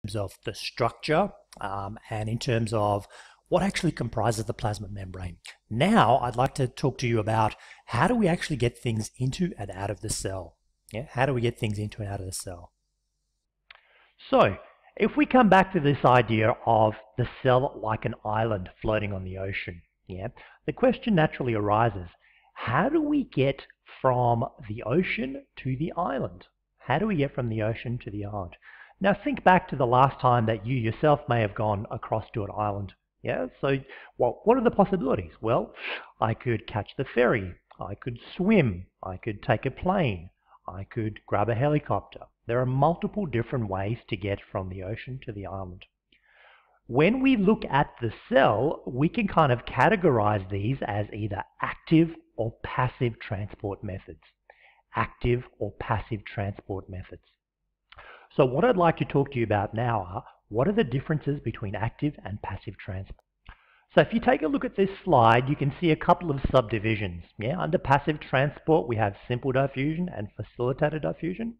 terms of the structure and in terms of what actually comprises the plasma membrane. Now I'd like to talk to you about how do we actually get things into and out of the cell. Yeah, how do we get things into and out of the cell? So if we come back to this idea of the cell like an island floating on the ocean, the question naturally arises, how do we get from the ocean to the island? How do we get from the ocean to the island? Now think back to the last time that you yourself may have gone across to an island. So what are the possibilities? Well, I could catch the ferry, I could swim, I could take a plane, I could grab a helicopter. There are multiple different ways to get from the ocean to the island. When we look at the cell, we can kind of categorize these as either active or passive transport methods. Active or passive transport methods. So what I'd like to talk to you about now are what are the differences between active and passive transport. So if you take a look at this slide, you can see a couple of subdivisions. Under passive transport, we have simple diffusion and facilitated diffusion,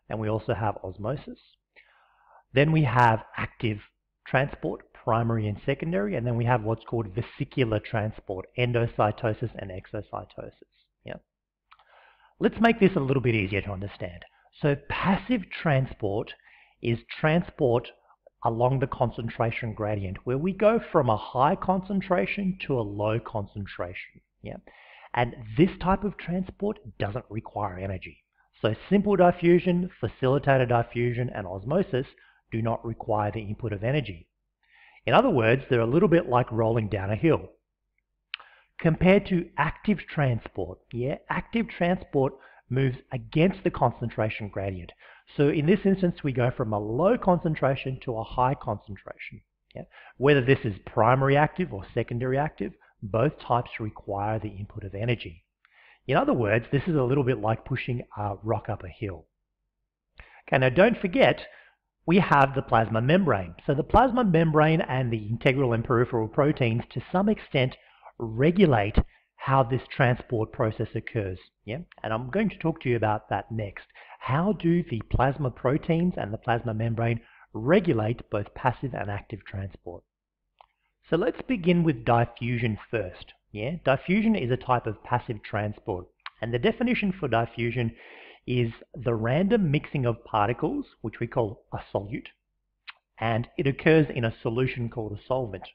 and we also have osmosis. Then we have active transport, primary and secondary, and then we have what's called vesicular transport, endocytosis and exocytosis. Let's make this a little bit easier to understand. So passive transport is transport along the concentration gradient, where we go from a high concentration to a low concentration. And this type of transport doesn't require energy. So simple diffusion, facilitated diffusion, and osmosis do not require the input of energy. In other words, they're a little bit like rolling down a hill. Compared to active transport, active transport moves against the concentration gradient. So in this instance, we go from a low concentration to a high concentration. Whether this is primary active or secondary active, both types require the input of energy. In other words, this is a little bit like pushing a rock up a hill. Okay, now don't forget, we have the plasma membrane. So the plasma membrane and the integral and peripheral proteins to some extent regulate how this transport process occurs. And I'm going to talk to you about that next. How do the plasma proteins and the plasma membrane regulate both passive and active transport? So let's begin with diffusion first. Diffusion is a type of passive transport, and the definition for diffusion is the random mixing of particles, which we call a solute, and it occurs in a solution called a solvent.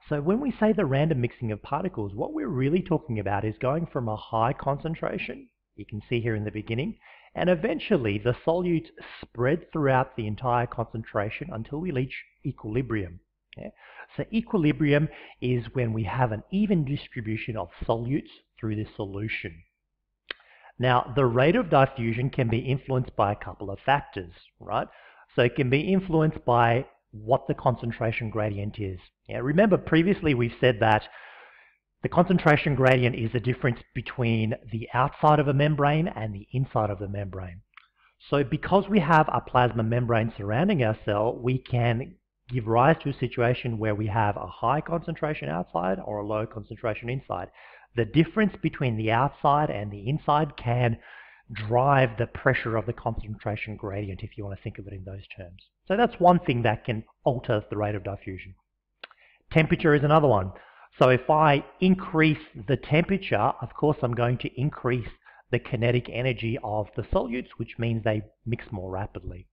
So when we say the random mixing of particles, what we're really talking about is going from a high concentration, you can see here in the beginning, and eventually the solutes spread throughout the entire concentration until we reach equilibrium. So equilibrium is when we have an even distribution of solutes through the solution. Now, the rate of diffusion can be influenced by a couple of factors, right? So it can be influenced by what the concentration gradient is. Remember previously we've said that the concentration gradient is the difference between the outside of a membrane and the inside of the membrane. So because we have a plasma membrane surrounding our cell, we can give rise to a situation where we have a high concentration outside or a low concentration inside. The difference between the outside and the inside can drive the pressure of the concentration gradient, if you want to think of it in those terms. So that's one thing that can alter the rate of diffusion. Temperature is another one. So if I increase the temperature, of course I'm going to increase the kinetic energy of the solutes, which means they mix more rapidly.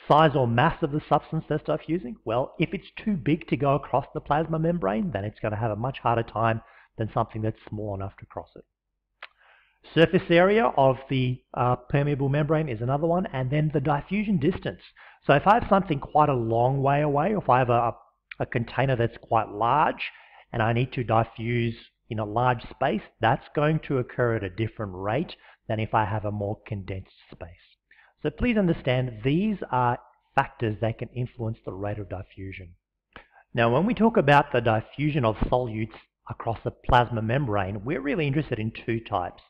Size or mass of the substance that's diffusing? Well, if it's too big to go across the plasma membrane, then it's going to have a much harder time than something that's small enough to cross it. Surface area of the permeable membrane is another one, and then the diffusion distance. So if I have something quite a long way away, or if I have a container that's quite large and I need to diffuse in a large space, that's going to occur at a different rate than if I have a more condensed space. So please understand these are factors that can influence the rate of diffusion. Now when we talk about the diffusion of solutes across the plasma membrane, we're really interested in two types: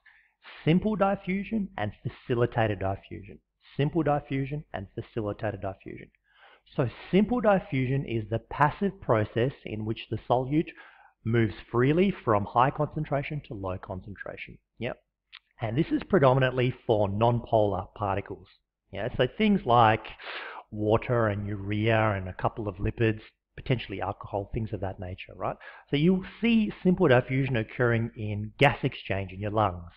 simple diffusion and facilitated diffusion. Simple diffusion and facilitated diffusion. So simple diffusion is the passive process in which the solute moves freely from high concentration to low concentration. And this is predominantly for nonpolar particles. So things like water and urea and a couple of lipids, potentially alcohol, things of that nature, right? So you'll see simple diffusion occurring in gas exchange in your lungs,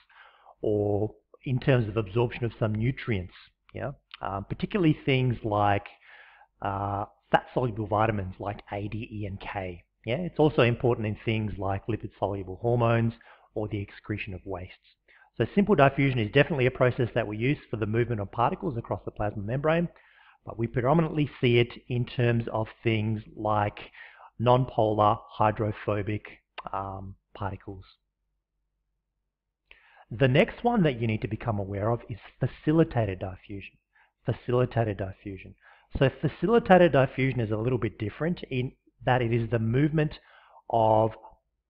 or in terms of absorption of some nutrients, yeah? Particularly things like fat-soluble vitamins like A, D, E, and K. Yeah? It's also important in things like lipid-soluble hormones or the excretion of wastes. So simple diffusion is definitely a process that we use for the movement of particles across the plasma membrane, but we predominantly see it in terms of things like nonpolar hydrophobic particles. The next one that you need to become aware of is facilitated diffusion. Facilitated diffusion. So facilitated diffusion is a little bit different in that it is the movement of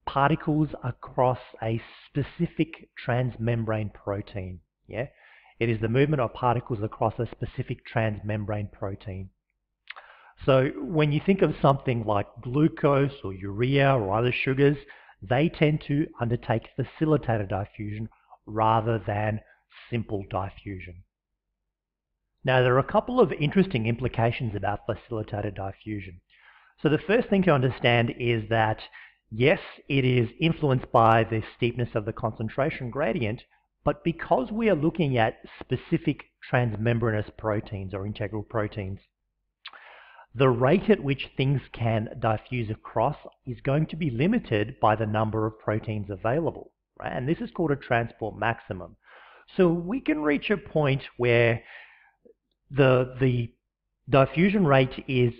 particles across a specific transmembrane protein. Yeah? It is the movement of particles across a specific transmembrane protein. So when you think of something like glucose or urea or other sugars, they tend to undertake facilitated diffusion rather than simple diffusion. Now, there are a couple of interesting implications about facilitated diffusion. So the first thing to understand is that, yes, it is influenced by the steepness of the concentration gradient, but because we are looking at specific transmembranous proteins or integral proteins, the rate at which things can diffuse across is going to be limited by the number of proteins available, right? And this is called a transport maximum. So we can reach a point where the diffusion rate is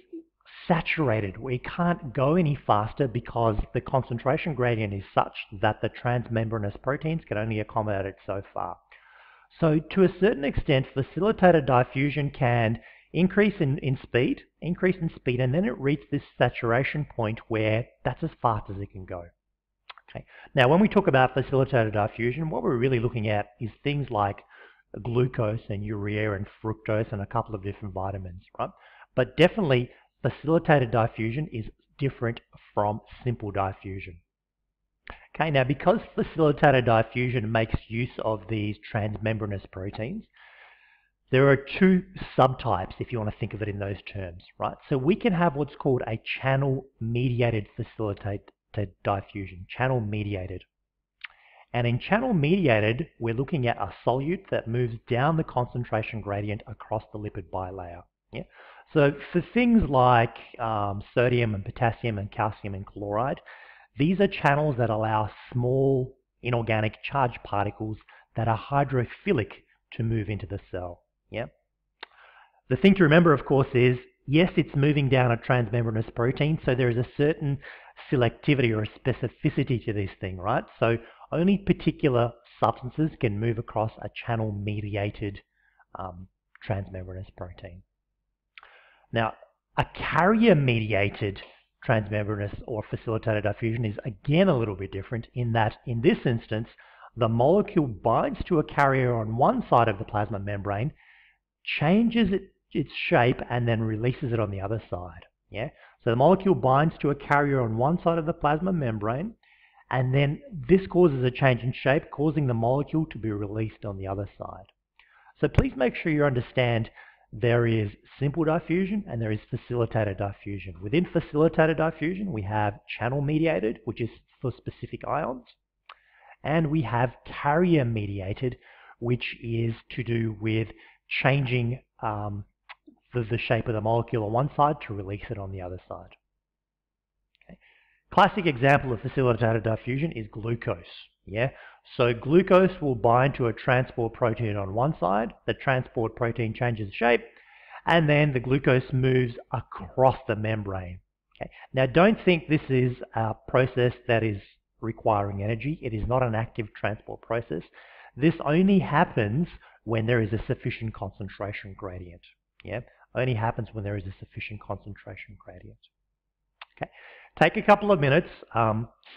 saturated. We can't go any faster because the concentration gradient is such that the transmembranous proteins can only accommodate it so far. So to a certain extent, facilitated diffusion can increase in speed, and then it reaches this saturation point where that's as fast as it can go. Okay. Now, when we talk about facilitated diffusion, what we're really looking at is things like glucose and urea and fructose and a couple of different vitamins, right? But definitely, facilitated diffusion is different from simple diffusion. Okay, now because facilitated diffusion makes use of these transmembranous proteins, there are two subtypes, if you want to think of it in those terms, right? So we can have what's called a channel-mediated facilitated diffusion, channel-mediated. And in channel-mediated, we're looking at a solute that moves down the concentration gradient across the lipid bilayer. Yeah? So for things like sodium and potassium and calcium and chloride, these are channels that allow small inorganic charged particles that are hydrophilic to move into the cell. Yeah? The thing to remember, of course, is yes, it's moving down a transmembranous protein, so there is a certain selectivity or a specificity to this thing, right? So only particular substances can move across a channel-mediated transmembranous protein. Now, a carrier-mediated transmembranous or facilitated diffusion is again a little bit different in that, in this instance, the molecule binds to a carrier on one side of the plasma membrane, changes its shape, and then releases it on the other side. Yeah? So the molecule binds to a carrier on one side of the plasma membrane, and then this causes a change in shape, causing the molecule to be released on the other side. So please make sure you understand there is simple diffusion and there is facilitated diffusion. Within facilitated diffusion, we have channel-mediated, which is for specific ions, and we have carrier-mediated, which is to do with changing the shape of the molecule on one side to release it on the other side. Okay. Classic example of facilitated diffusion is glucose. Yeah? So glucose will bind to a transport protein on one side, the transport protein changes shape, and then the glucose moves across the membrane. Okay. Now don't think this is a process that is requiring energy. It is not an active transport process. This only happens when there is a sufficient concentration gradient. Yeah? Only happens when there is a sufficient concentration gradient. Okay. Take a couple of minutes,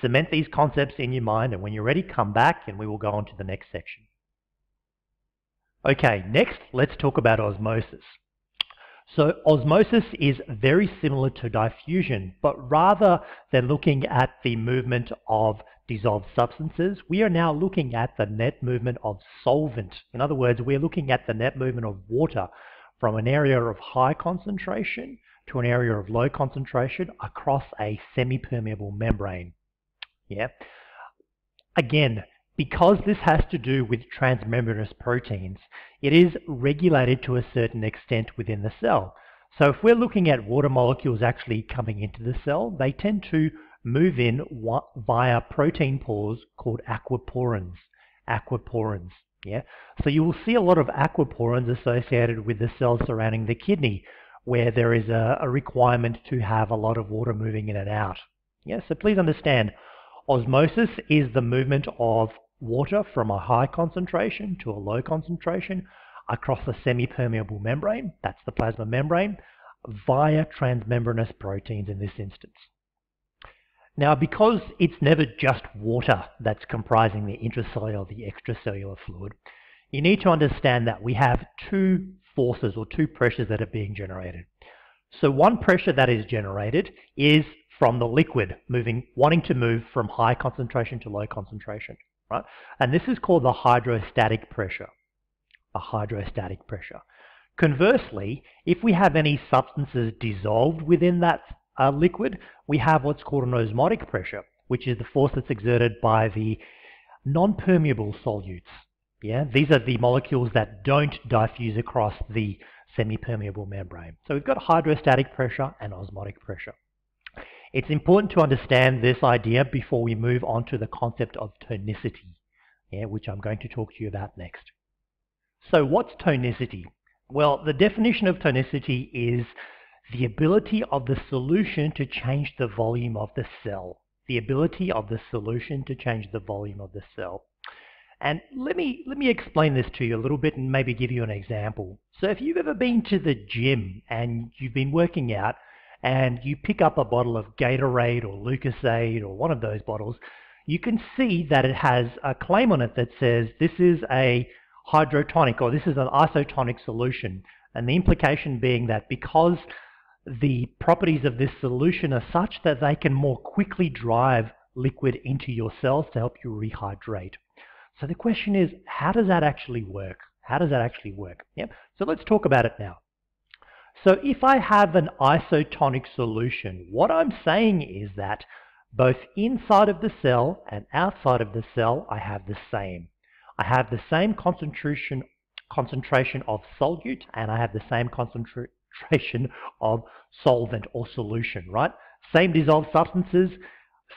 cement these concepts in your mind, and when you're ready, come back and we will go on to the next section. Okay, next, let's talk about osmosis. So osmosis is very similar to diffusion, but rather than looking at the movement of dissolved substances, we are now looking at the net movement of solvent. In other words, we're looking at the net movement of water from an area of high concentration to an area of low concentration across a semi-permeable membrane. Yeah. Again, because this has to do with transmembranous proteins, it is regulated to a certain extent within the cell. So if we're looking at water molecules actually coming into the cell, they tend to move in via protein pores called aquaporins. Aquaporins, yeah? So you will see a lot of aquaporins associated with the cells surrounding the kidney, where there is a requirement to have a lot of water moving in and out. Yeah, so please understand, osmosis is the movement of water from a high concentration to a low concentration across a semi-permeable membrane, that's the plasma membrane, via transmembranous proteins in this instance. Now, because it's never just water that's comprising the intracellular, the extracellular fluid, you need to understand that we have two forces or two pressures that are being generated. So one pressure that is generated is from the liquid wanting to move from high concentration to low concentration, right? And this is called the hydrostatic pressure, a hydrostatic pressure. Conversely, if we have any substances dissolved within that liquid, we have what's called an osmotic pressure, which is the force that's exerted by the non-permeable solutes. Yeah, these are the molecules that don't diffuse across the semi-permeable membrane. So we've got hydrostatic pressure and osmotic pressure. It's important to understand this idea before we move on to the concept of tonicity, yeah, which I'm going to talk to you about next. So what's tonicity? Well, the definition of tonicity is the ability of the solution to change the volume of the cell. The ability of the solution to change the volume of the cell. And let me explain this to you a little bit and maybe give you an example. So if you've ever been to the gym and you've been working out and you pick up a bottle of Gatorade or Lucasade or one of those bottles, you can see that it has a claim on it that says this is a hydrotonic or this is an isotonic solution. And the implication being that because the properties of this solution are such that they can more quickly drive liquid into your cells to help you rehydrate. So the question is, how does that actually work? How does that actually work? Yep. So let's talk about it now. So if I have an isotonic solution, what I'm saying is that both inside of the cell and outside of the cell, I have the same. I have the same concentration of solute and I have the same concentration of solvent or solution, right? Same dissolved substances,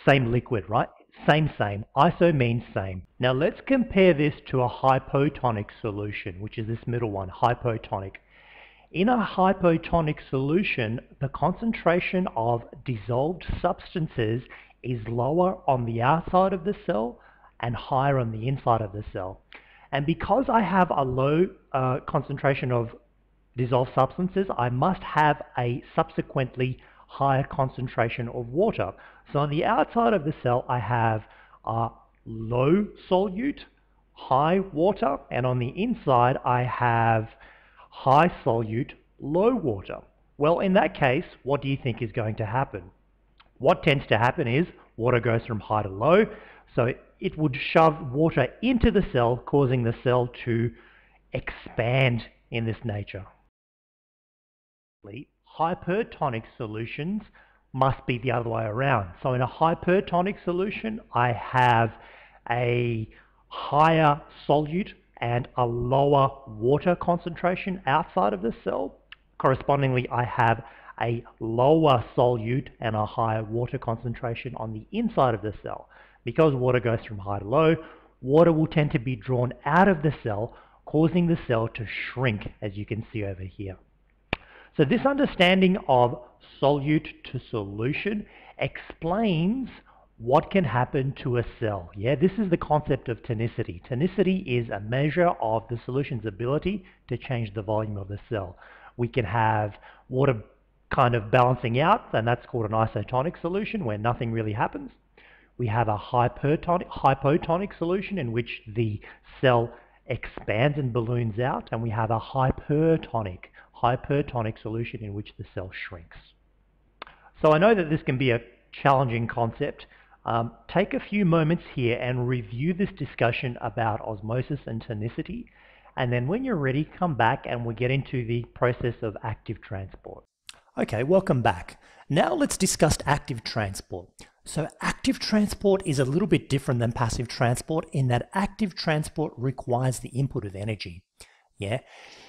same liquid, right? Same. Iso means same. Now let's compare this to a hypotonic solution, which is this middle one, hypotonic. In a hypotonic solution, the concentration of dissolved substances is lower on the outside of the cell and higher on the inside of the cell. And because I have a low concentration of dissolved substances, I must have a subsequently higher concentration of water. So on the outside of the cell, I have low solute, high water, and on the inside, I have high solute, low water. Well, in that case, what do you think is going to happen? What tends to happen is water goes from high to low, so it would shove water into the cell, causing the cell to expand in this nature. Hypertonic solutions must be the other way around. So in a hypertonic solution, I have a higher solute and a lower water concentration outside of the cell. Correspondingly, I have a lower solute and a higher water concentration on the inside of the cell. Because water goes from high to low, water will tend to be drawn out of the cell, causing the cell to shrink, as you can see over here. So this understanding of solute to solution explains what can happen to a cell. Yeah, this is the concept of tonicity. Tonicity is a measure of the solution's ability to change the volume of the cell. We can have water kind of balancing out, and that's called an isotonic solution where nothing really happens. We have a hypotonic solution in which the cell expands and balloons out, and we have a hypertonic solution in which the cell shrinks. So I know that this can be a challenging concept. Take a few moments here and review this discussion about osmosis and tonicity and then when you're ready, come back and we'll get into the process of active transport. Okay, welcome back. Now let's discuss active transport. So active transport is a little bit different than passive transport in that active transport requires the input of energy. Yeah.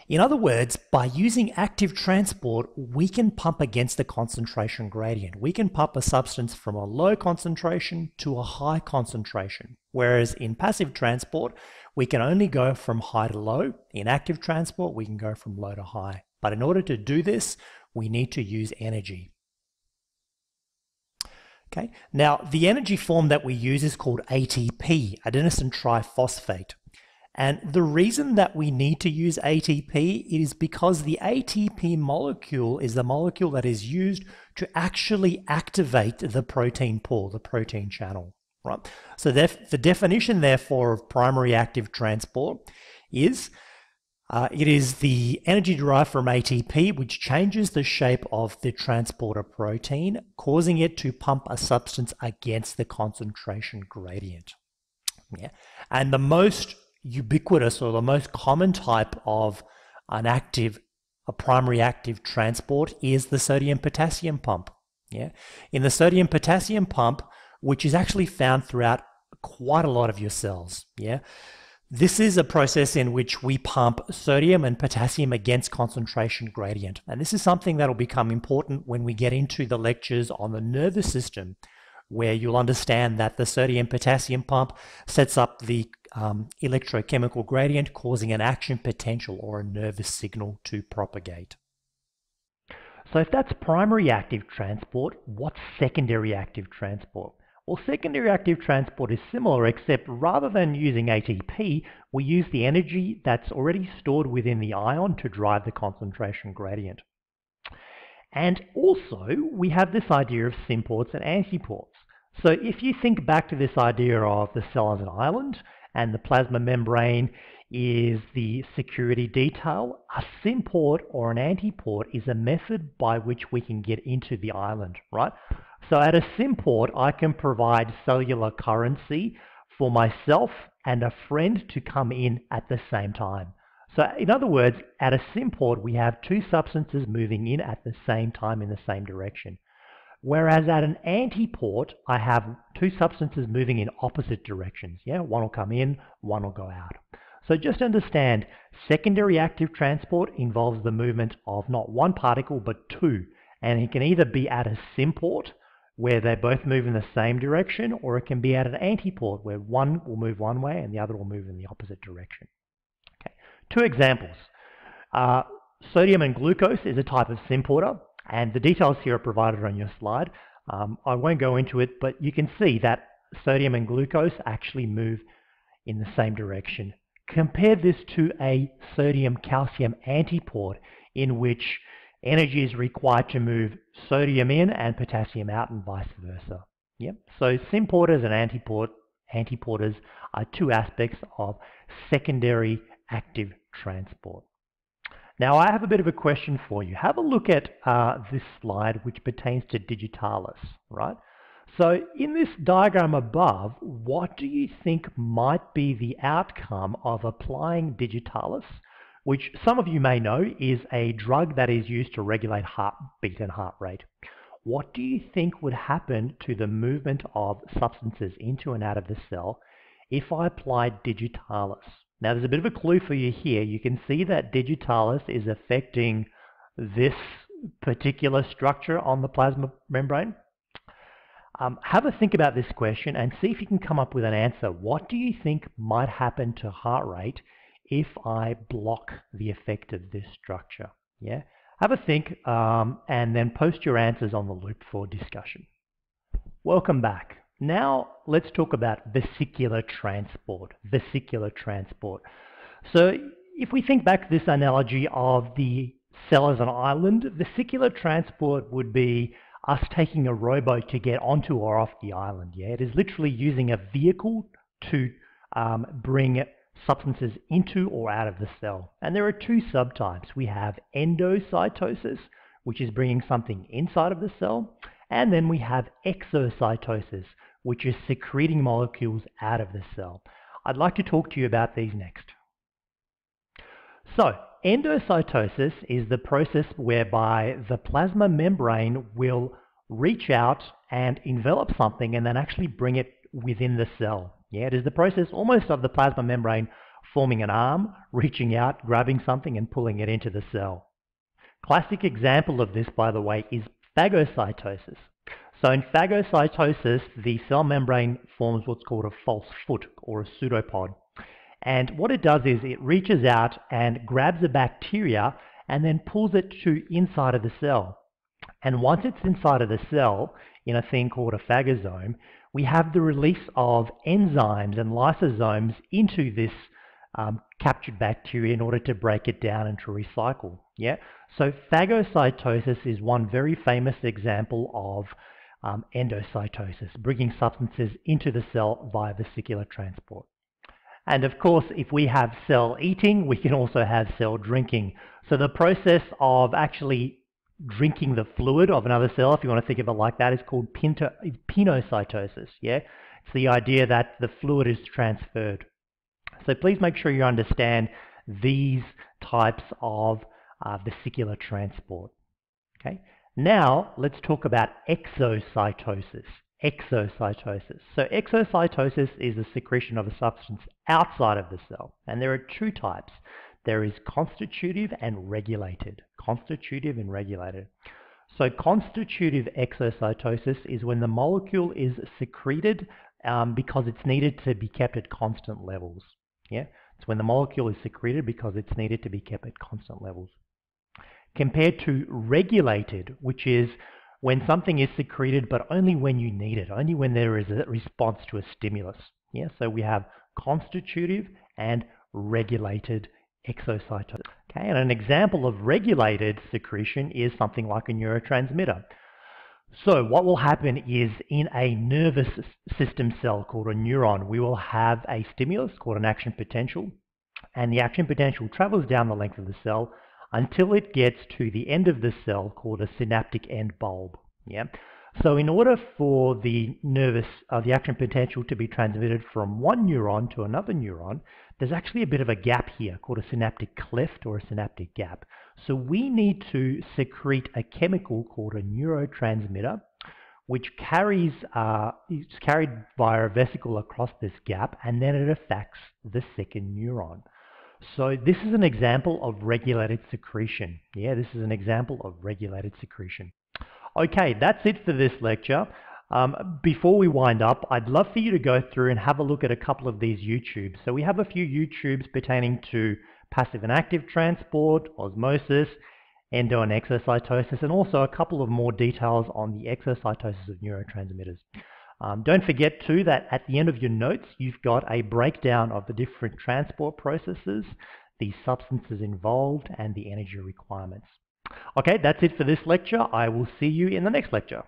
In other words, by using active transport, we can pump against the concentration gradient. We can pump a substance from a low concentration to a high concentration. Whereas in passive transport, we can only go from high to low. In active transport, we can go from low to high. But in order to do this, we need to use energy. Okay. Now, the energy form that we use is called ATP, adenosine triphosphate. And the reason that we need to use ATP is because the ATP molecule is the molecule that is used to actually activate the protein pool, the protein channel, right? So the definition, therefore, of primary active transport is it is the energy derived from ATP, which changes the shape of the transporter protein, causing it to pump a substance against the concentration gradient. Yeah. And the most ubiquitous or the most common type of a primary active transport is the sodium-potassium pump. Yeah. In the sodium-potassium pump, which is actually found throughout quite a lot of your cells. Yeah. This is a process in which we pump sodium and potassium against concentration gradient. And this is something that will become important when we get into the lectures on the nervous system, where you'll understand that the sodium-potassium pump sets up the electrochemical gradient, causing an action potential or a nervous signal to propagate. So if that's primary active transport, what's secondary active transport? Well, secondary active transport is similar, except rather than using ATP, we use the energy that's already stored within the ion to drive the concentration gradient. And also, we have this idea of symports and antiports. So if you think back to this idea of the cell as an island, and the plasma membrane is the security detail, a symport or an antiport is a method by which we can get into the island, right? So at a symport, I can provide cellular currency for myself and a friend to come in at the same time. So in other words, at a symport, we have two substances moving in at the same time in the same direction. Whereas at an antiport, I have two substances moving in opposite directions. Yeah, one will come in, one will go out. So just understand, secondary active transport involves the movement of not one particle, but two. And it can either be at a symport, where they both move in the same direction, or it can be at an antiport, where one will move one way and the other will move in the opposite direction. Okay. Two examples. Sodium and glucose is a type of symporter, and the details here are provided on your slide. I won't go into it, but you can see that sodium and glucose actually move in the same direction. Compare this to a sodium-calcium antiport, in which energy is required to move sodium in and potassium out and vice versa. Yep. So symporters and antiporters are two aspects of secondary active transport. Now I have a bit of a question for you. Have a look at this slide, which pertains to digitalis, right? So in this diagram above, what do you think might be the outcome of applying digitalis, which some of you may know is a drug that is used to regulate heartbeat and heart rate? What do you think would happen to the movement of substances into and out of the cell if I applied digitalis? Now there's a bit of a clue for you here. You can see that digitalis is affecting this particular structure on the plasma membrane. Have a think about this question and see if you can come up with an answer. What do you think might happen to heart rate if I block the effect of this structure? Yeah, have a think and then post your answers on the loop for discussion. Welcome back. Now let's talk about vesicular transport. Vesicular transport. So if we think back to this analogy of the cell as an island, vesicular transport would be us taking a rowboat to get onto or off the island. Yeah, it is literally using a vehicle to bring substances into or out of the cell. And there are two subtypes. We have endocytosis, which is bringing something inside of the cell, and then we have exocytosis, which is secreting molecules out of the cell. I'd like to talk to you about these next. So, endocytosis is the process whereby the plasma membrane will reach out and envelop something and then actually bring it within the cell. Yeah, it is the process almost of the plasma membrane forming an arm, reaching out, grabbing something and pulling it into the cell. Classic example of this, by the way, is phagocytosis. So in phagocytosis, the cell membrane forms what's called a false foot or a pseudopod. And what it does is it reaches out and grabs a bacteria and then pulls it to inside of the cell. And once it's inside of the cell, in a thing called a phagosome, we have the release of enzymes and lysosomes into this captured bacteria in order to break it down and to recycle. Yeah. So phagocytosis is one very famous example of endocytosis, bringing substances into the cell via vesicular transport. And of course, if we have cell eating, we can also have cell drinking. So the process of actually drinking the fluid of another cell, if you want to think of it like that, is called pinocytosis. Yeah, it's the idea that the fluid is transferred. So please make sure you understand these types of vesicular transport. Okay. Now let's talk about exocytosis. Exocytosis. So exocytosis is the secretion of a substance outside of the cell, and there are two types. There is constitutive and regulated. Constitutive and regulated. So constitutive exocytosis is when the molecule is secreted because it's needed to be kept at constant levels. Yeah, it's when the molecule is secreted because it's needed to be kept at constant levels. Compared to regulated, which is when something is secreted but only when you need it, only when there is a response to a stimulus. Yeah, so we have constitutive and regulated exocytosis. Okay, and an example of regulated secretion is something like a neurotransmitter. So what will happen is in a nervous system cell called a neuron, we will have a stimulus called an action potential, and the action potential travels down the length of the cell until it gets to the end of the cell called a synaptic end bulb. Yeah. So in order for the action potential to be transmitted from one neuron to another neuron, there's actually a bit of a gap here called a synaptic cleft or a synaptic gap. So we need to secrete a chemical called a neurotransmitter, which is carried via a vesicle across this gap, and then it affects the second neuron. So this is an example of regulated secretion. Yeah, this is an example of regulated secretion. Okay, that's it for this lecture. Before we wind up, I'd love for you to go through and have a look at a couple of these YouTubes. So we have a few YouTubes pertaining to passive and active transport, osmosis, endo and exocytosis, and also a couple of more details on the exocytosis of neurotransmitters. Don't forget too that at the end of your notes you've got a breakdown of the different transport processes, the substances involved, and the energy requirements. Okay, that's it for this lecture. I will see you in the next lecture.